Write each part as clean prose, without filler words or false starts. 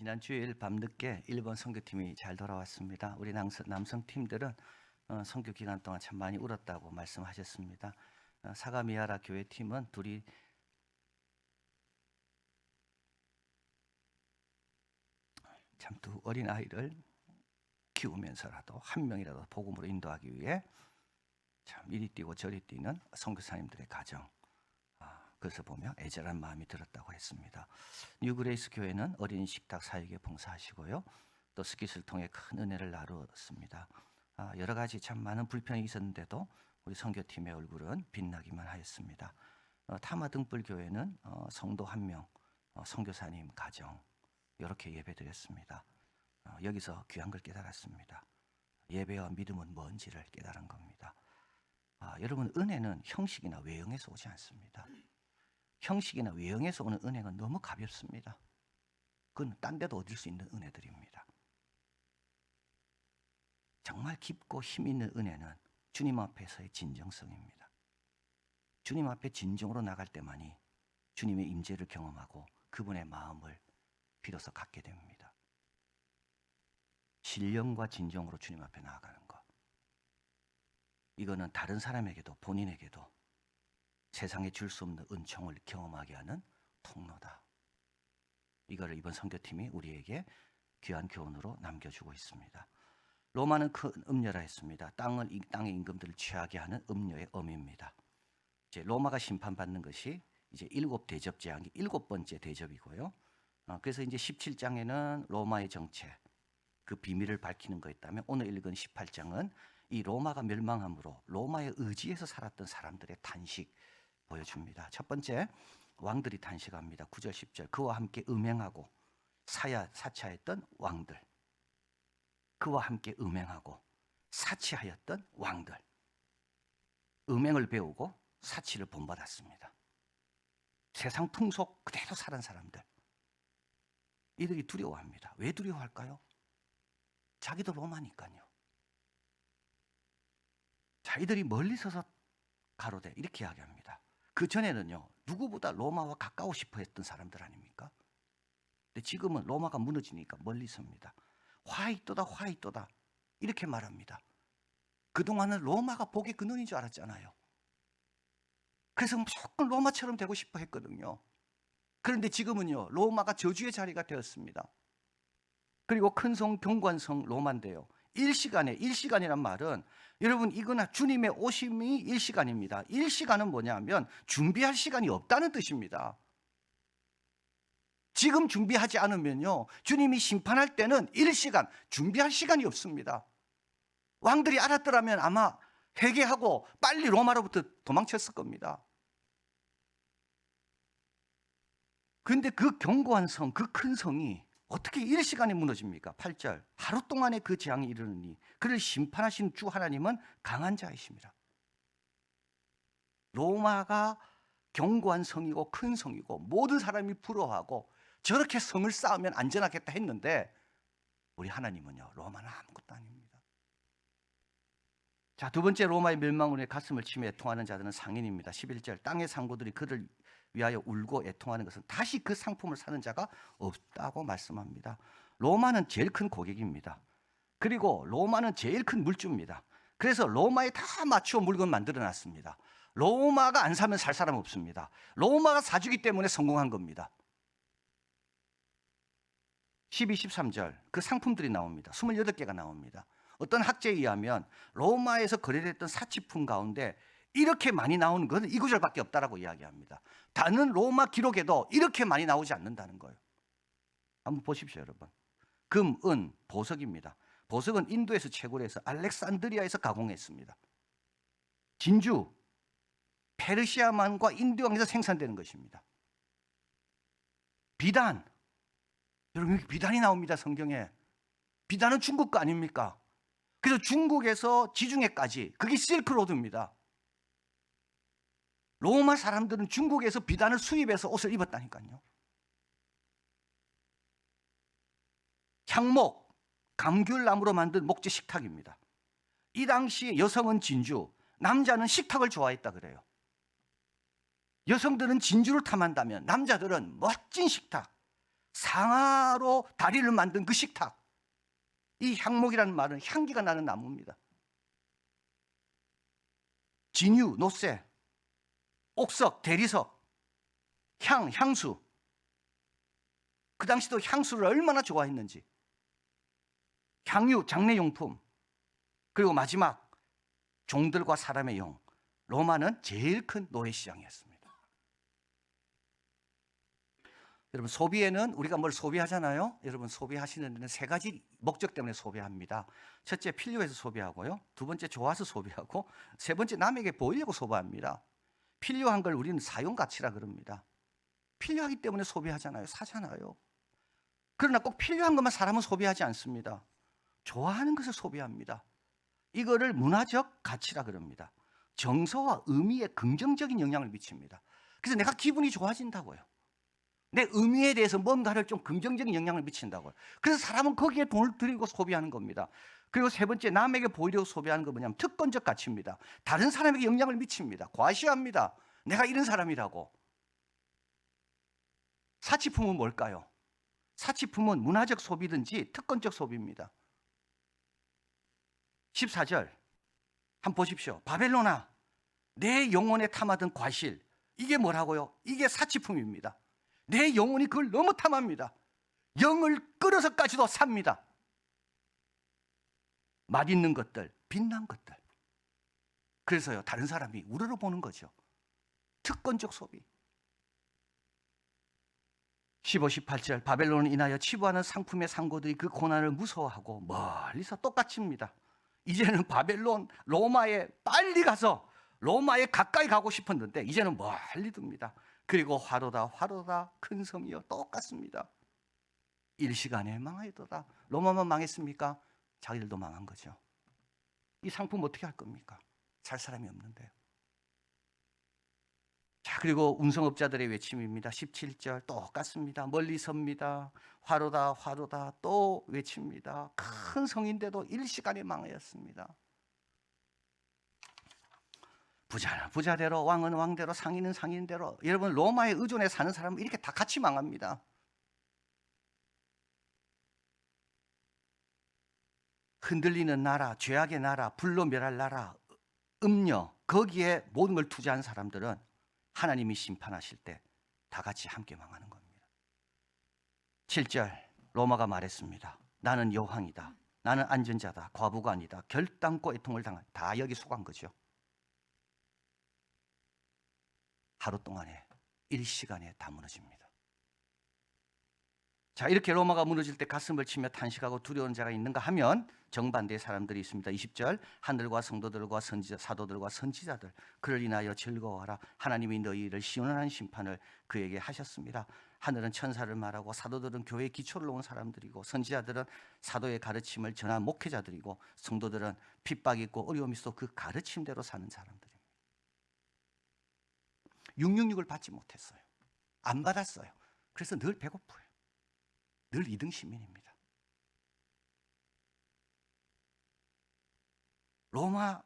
지난 주일 밤늦게 일본 선교팀이 잘 돌아왔습니다. 우리 남성 팀들은 선교 기간 동안 참 많이 울었다고 말씀하셨습니다. 사가미야라 교회 팀은 둘이 참 두 어린 아이를 키우면서라도 한 명이라도 복음으로 인도하기 위해 참 이리 뛰고 저리 뛰는 선교사님들의 가정, 그것을 보며 애절한 마음이 들었다고 했습니다. 뉴그레이스 교회는 어린 식탁 사역에 봉사하시고요, 또 스킷을 통해 큰 은혜를 나누었습니다. 여러 가지 참 많은 불평이 있었는데도 우리 선교팀의 얼굴은 빛나기만 하였습니다. 타마 등불 교회는 성도 한 명, 선교사님 가정 이렇게 예배드렸습니다. 여기서 귀한 걸 깨달았습니다. 예배와 믿음은 뭔지를 깨달은 겁니다. 여러분, 은혜는 형식이나 외형에서 오지 않습니다. 형식이나 외형에서 오는 은혜가 너무 가볍습니다. 그건 딴 데도 얻을 수 있는 은혜들입니다. 정말 깊고 힘 있는 은혜는 주님 앞에서의 진정성입니다. 주님 앞에 진정으로 나갈 때만이 주님의 임재를 경험하고 그분의 마음을 비로소 갖게 됩니다. 신령과 진정으로 주님 앞에 나아가는 것, 이거는 다른 사람에게도 본인에게도 세상에 줄 수 없는 은총을 경험하게 하는 통로다. 이거를 이번 선교팀이 우리에게 귀한 교훈으로 남겨주고 있습니다. 로마는 큰 음녀라 했습니다. 땅의 임금들을 취하게 하는 음녀의 엄입니다. 이제 로마가 심판받는 것이 이제 7대접 재앙이 7번째 대접이고요. 그래서 이제 17장에는 로마의 정체, 그 비밀을 밝히는 거 있다면, 오늘 읽은 18장은 이 로마가 멸망함으로 로마의 의지에서 살았던 사람들의 탄식 보여줍니다. 첫 번째, 왕들이 탄식합니다. 9절 10절, 그와 함께 음행하고 사치하였던 왕들, 그와 함께 음행하고 사치하였던 왕들, 음행을 배우고 사치를 본받았습니다. 세상 풍속 그대로 살은 사람들, 이들이 두려워합니다. 왜 두려워할까요? 자기도 로마니까요. 자기들이 멀리 서서 가로되 이렇게 이야기합니다. 그 전에는요, 누구보다 로마와 가까워 싶어 했던 사람들 아닙니까? 근데 지금은 로마가 무너지니까 멀리 섭니다. 화이또다 화이또다 이렇게 말합니다. 그동안은 로마가 복의 근원인 줄 알았잖아요. 그래서 무조건 로마처럼 되고 싶어 했거든요. 그런데 지금은요, 로마가 저주의 자리가 되었습니다. 그리고 큰성 경관성 로마인데요, 일시간이란 말은, 여러분, 이거나 주님의 오심이 일시간입니다. 일시간은 뭐냐면 준비할 시간이 없다는 뜻입니다. 지금 준비하지 않으면요, 주님이 심판할 때는 일시간, 준비할 시간이 없습니다. 왕들이 알았더라면 아마 회개하고 빨리 로마로부터 도망쳤을 겁니다. 그런데 그 견고한 성, 그 큰 성이 어떻게 일시간에 무너집니까? 8절, 하루 동안에 그 재앙이 이르느니 그를 심판하신 주 하나님은 강한 자이십니다. 로마가 견고한 성이고 큰 성이고 모든 사람이 부러워하고 저렇게 성을 쌓으면 안전하겠다 했는데, 우리 하나님은요, 로마는 아무것도 아닙니다. 자, 두 번째, 로마의 멸망으로 가슴을 치며 애통하는 자들은 상인입니다. 11절, 땅의 상고들이 그를 위하여 울고 애통하는 것은 다시 그 상품을 사는 자가 없다고 말씀합니다. 로마는 제일 큰 고객입니다. 그리고 로마는 제일 큰 물주입니다. 그래서 로마에 다 맞추어 물건 만들어 놨습니다. 로마가 안 사면 살 사람 없습니다. 로마가 사주기 때문에 성공한 겁니다. 12, 13절, 그 상품들이 나옵니다. 28개가 나옵니다. 어떤 학자에 의하면 로마에서 거래됐던 사치품 가운데 이렇게 많이 나오는 것은 이 구절밖에 없다라고 이야기합니다. 다른 로마 기록에도 이렇게 많이 나오지 않는다는 거예요. 한번 보십시오, 여러분. 금, 은, 보석입니다. 보석은 인도에서 채굴 해서 알렉산드리아에서 가공했습니다. 진주, 페르시아만과 인도양에서 생산되는 것입니다. 비단, 여러분, 여기 비단이 나옵니다, 성경에. 비단은 중국 거 아닙니까? 그래서 중국에서 지중해까지, 그게 실크로드입니다. 로마 사람들은 중국에서 비단을 수입해서 옷을 입었다니까요. 향목, 감귤나무로 만든 목재 식탁입니다. 이 당시에 여성은 진주, 남자는 식탁을 좋아했다 그래요. 여성들은 진주를 탐한다면 남자들은 멋진 식탁, 상아로 다리를 만든 그 식탁, 이 향목이라는 말은 향기가 나는 나무입니다. 진유, 노새, 옥석, 대리석, 향수. 그 당시도 향수를 얼마나 좋아했는지. 향유, 장례용품. 그리고 마지막 종들과 사람의 영. 로마는 제일 큰 노예시장이었습니다. 여러분, 소비에는 우리가 뭘 소비하잖아요. 여러분, 소비하시는 데는 세 가지 목적 때문에 소비합니다. 첫째, 필요해서 소비하고요. 두 번째, 좋아서 소비하고, 세 번째, 남에게 보이려고 소비합니다. 필요한 걸 우리는 사용가치라 그럽니다. 필요하기 때문에 소비하잖아요. 사잖아요. 그러나 꼭 필요한 것만 사람은 소비하지 않습니다. 좋아하는 것을 소비합니다. 이거를 문화적 가치라 그럽니다. 정서와 의미에 긍정적인 영향을 미칩니다. 그래서 내가 기분이 좋아진다고요. 내 의미에 대해서 뭔가를 좀 긍정적인 영향을 미친다고요. 그래서 사람은 거기에 돈을 들이고 소비하는 겁니다. 그리고 세 번째, 남에게 보이려고 소비하는 건 뭐냐면 특권적 가치입니다. 다른 사람에게 영향을 미칩니다. 과시합니다. 내가 이런 사람이라고. 사치품은 뭘까요? 사치품은 문화적 소비든지 특권적 소비입니다. 14절 한번 보십시오. 바벨론아, 내 영혼에 탐하던 과실, 이게 뭐라고요? 이게 사치품입니다. 내 영혼이 그걸 너무 탐합니다. 영을 끌어서까지도 삽니다. 맛있는 것들, 빛난 것들. 그래서요, 다른 사람이 우러러보는 거죠. 특권적 소비. 15, 18절 바벨론을 인하여 치부하는 상품의 상고들이 그 고난을 무서워하고 멀리서 똑같습니다. 이제는 바벨론, 로마에 빨리 가서 로마에 가까이 가고 싶었는데 이제는 멀리 둡니다. 그리고 화로다 큰 섬이요, 똑같습니다. 일시간에 망하였도다. 로마만 망했습니까? 자기들도 망한 거죠. 이 상품 어떻게 할 겁니까? 살 사람이 없는데요. 자, 그리고 운송업자들의 외침입니다. 17절 똑같습니다. 멀리 섭니다. 화로다 또 외칩니다. 큰 성인데도 일시간에 망하였습니다. 부자는 부자대로, 왕은 왕대로, 상인은 상인대로. 여러분, 로마의 의존에 사는 사람은 이렇게 다 같이 망합니다. 흔들리는 나라, 죄악의 나라, 불로 멸할 나라, 음녀, 거기에 모든 걸 투자한 사람들은 하나님이 심판하실 때 다 같이 함께 망하는 겁니다. 7절 로마가 말했습니다. 나는 여왕이다. 나는 안전자다. 과부가 아니다. 결단코 애통을 당한, 다 여기 속한 거죠. 하루 동안에, 일시간에 다 무너집니다. 자, 이렇게 로마가 무너질 때 가슴을 치며 탄식하고 두려운 자가 있는가 하면 정반대의 사람들이 있습니다. 20절 하늘과 성도들과 사도들과 선지자들, 그를 인하여 즐거워하라. 하나님이 너희를 시원한 심판을 그에게 하셨습니다. 하늘은 천사를 말하고 사도들은 교회의 기초를 놓은 사람들이고 선지자들은 사도의 가르침을 전한 목회자들이고 성도들은 핍박 있고 어려움 있어 그 가르침대로 사는 사람들입니다. 666을 받지 못했어요. 안 받았어요. 그래서 늘 배고파요. 늘 2등 시민입니다. 로마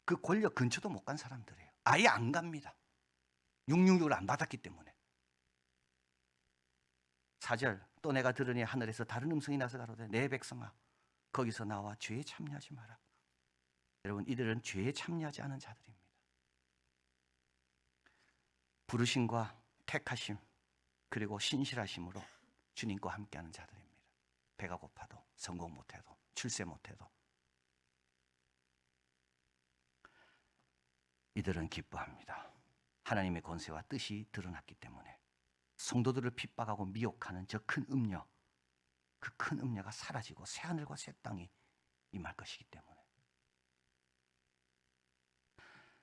그 권력 근처도 못 간 사람들이에요. 아예 안 갑니다. 666을 안 받았기 때문에. 4절 또 내가 들으니 하늘에서 다른 음성이 나서 가로되 내 백성아 거기서 나와 죄에 참여하지 마라. 여러분, 이들은 죄에 참여하지 않은 자들입니다. 부르심과 택하심 그리고 신실하심으로 주님과 함께하는 자들입니다. 배가 고파도, 성공 못해도, 출세 못해도 이들은 기뻐합니다. 하나님의 권세와 뜻이 드러났기 때문에. 성도들을 핍박하고 미혹하는 저 큰 음녀, 그 큰 음녀가 사라지고 새 하늘과 새 땅이 임할 것이기 때문에.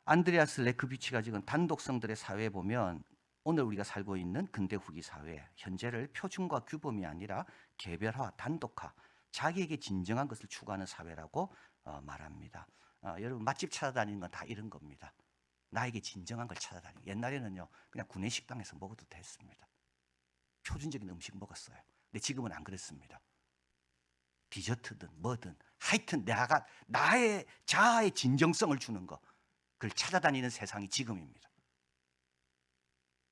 안드레아스 레크비치가 지금 단독성들의 사회에 보면 오늘 우리가 살고 있는 근대 후기 사회, 현재를 표준과 규범이 아니라 개별화, 단독화, 자기에게 진정한 것을 추구하는 사회라고 말합니다. 여러분, 맛집 찾아다니는 건 다 이런 겁니다. 나에게 진정한 걸 찾아다니는. 옛날에는요, 그냥 구내식당에서 먹어도 됐습니다. 표준적인 음식 먹었어요. 근데 지금은 안 그렇습니다. 디저트든 뭐든 하여튼 내가 나의 자아의 진정성을 주는 거, 그걸 찾아다니는 세상이 지금입니다.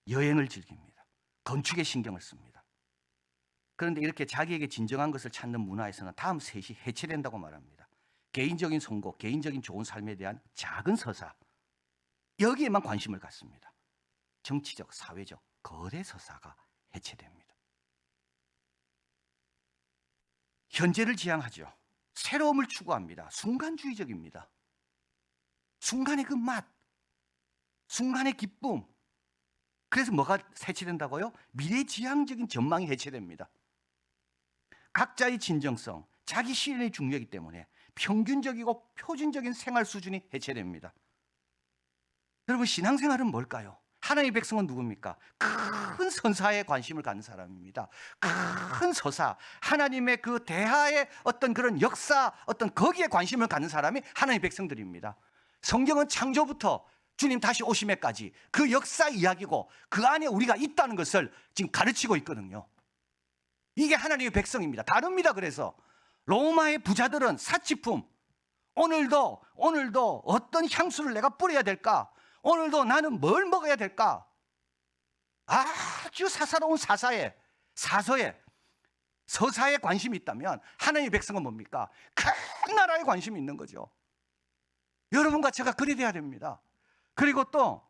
여행을 즐깁니다. 건축에 신경을 씁니다. 그런데 이렇게 자기에게 진정한 것을 찾는 문화에서는 다음 셋이 해체된다고 말합니다. 개인적인 성공, 개인적인 좋은 삶에 대한 작은 서사, 여기에만 관심을 갖습니다. 정치적, 사회적, 거대 서사가 해체됩니다. 현재를 지향하죠. 새로움을 추구합니다. 순간주의적입니다. 순간의 그 맛, 순간의 기쁨. 그래서 뭐가 해체된다고요? 미래지향적인 전망이 해체됩니다. 각자의 진정성, 자기 실현이 중요하기 때문에 평균적이고 표준적인 생활 수준이 해체됩니다. 여러분, 신앙생활은 뭘까요? 하나님의 백성은 누굽니까? 큰 선사에 관심을 갖는 사람입니다. 큰 서사, 하나님의 그 대하의 어떤 그런 역사, 어떤 거기에 관심을 갖는 사람이 하나님의 백성들입니다. 성경은 창조부터 주님 다시 오심에까지 그 역사 이야기고 그 안에 우리가 있다는 것을 지금 가르치고 있거든요. 이게 하나님의 백성입니다. 다릅니다. 그래서 로마의 부자들은 사치품, 오늘도 어떤 향수를 내가 뿌려야 될까? 오늘도 나는 뭘 먹어야 될까? 아주 사사로운 사서에 관심이 있다면 하나님의 백성은 뭡니까? 큰 나라에 관심이 있는 거죠. 여러분과 제가 그리 돼야 됩니다. 그리고 또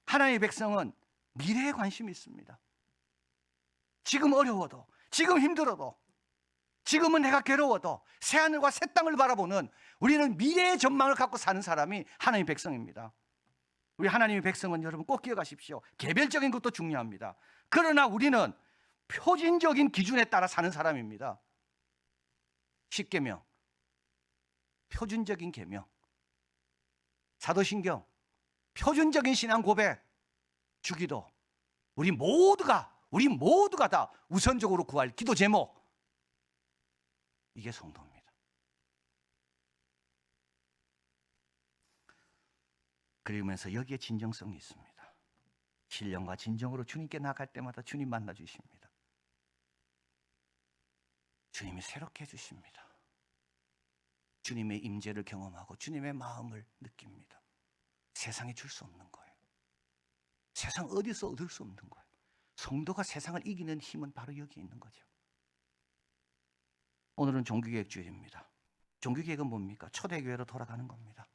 하나님의 백성은 미래에 관심이 있습니다. 지금 어려워도, 지금 힘들어도, 지금은 내가 괴로워도 새하늘과 새 땅을 바라보는, 우리는 미래의 전망을 갖고 사는 사람이 하나님의 백성입니다. 우리 하나님의 백성은 여러분 꼭 기억하십시오. 개별적인 것도 중요합니다. 그러나 우리는 표준적인 기준에 따라 사는 사람입니다. 10계명, 표준적인 계명. 사도신경, 표준적인 신앙 고백. 주기도, 우리 모두가 다 우선적으로 구할 기도 제목. 이게 성도입니다. 그러면서 여기에 진정성이 있습니다. 신령과 진정으로 주님께 나갈 때마다 주님 만나 주십니다. 주님이 새롭게 해주십니다. 주님의 임재를 경험하고 주님의 마음을 느낍니다. 세상에 줄 수 없는 거예요. 세상 어디서 얻을 수 없는 거예요. 성도가 세상을 이기는 힘은 바로 여기 있는 거죠. 오늘은 종교개혁 주일입니다. 종교개혁은 뭡니까? 초대교회로 돌아가는 겁니다.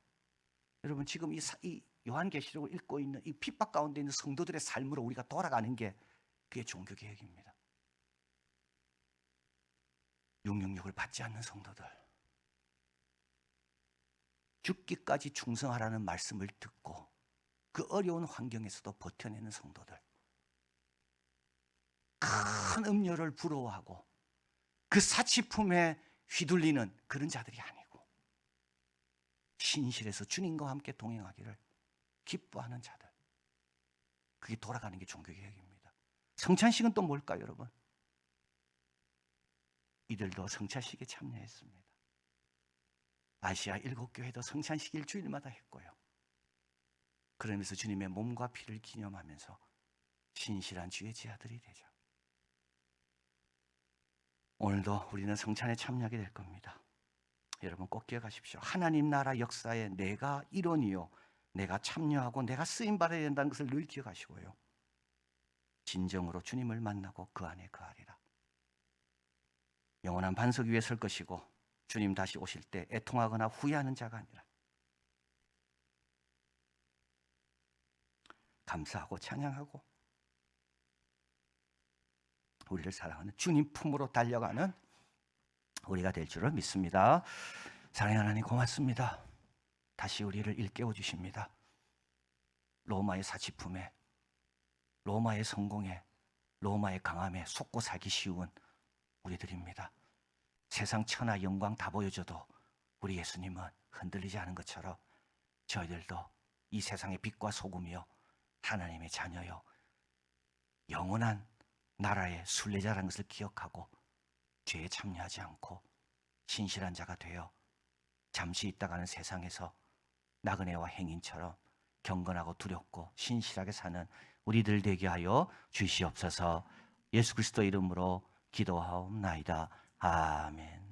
여러분, 지금 이 요한계시록을 읽고 있는 이 핍박 가운데 있는 성도들의 삶으로 우리가 돌아가는 게 그게 종교개혁입니다. 666을 받지 않는 성도들, 죽기까지 충성하라는 말씀을 듣고 그 어려운 환경에서도 버텨내는 성도들, 큰 음료를 부러워하고 그 사치품에 휘둘리는 그런 자들이 아니고 신실해서 주님과 함께 동행하기를 기뻐하는 자들, 그게 돌아가는 게 종교개혁입니다. 성찬식은 또 뭘까요, 여러분? 이들도 성찬식에 참여했습니다. 아시아 7교회도 성찬식 일주일마다 했고요. 그러면서 주님의 몸과 피를 기념하면서 신실한 주의 제자들이 되죠. 오늘도 우리는 성찬에 참여하게 될 겁니다. 여러분 꼭 기억하십시오. 하나님 나라 역사에 내가 일원이요, 내가 참여하고 내가 쓰임받아야 된다는 것을 늘 기억하시고요. 진정으로 주님을 만나고 그 안에 거하리라. 영원한 반석 위에 설 것이고 주님 다시 오실 때 애통하거나 후회하는 자가 아니라 감사하고 찬양하고 우리를 사랑하는 주님 품으로 달려가는 우리가 될 줄을 믿습니다. 사랑하는 하나님 고맙습니다. 다시 우리를 일깨워 주십니다. 로마의 사치품에, 로마의 성공에, 로마의 강함에 속고 살기 쉬운 우리들입니다. 세상 천하 영광 다 보여줘도 우리 예수님은 흔들리지 않은 것처럼 저희들도 이 세상의 빛과 소금이요, 하나님의 자녀요, 영원한 나라의 순례자라는 것을 기억하고 죄에 참여하지 않고 신실한 자가 되어 잠시 있다가는 세상에서 나그네와 행인처럼 경건하고 두렵고 신실하게 사는 우리들 되게 하여 주시옵소서. 예수 그리스도 이름으로 기도하옵나이다. 아멘.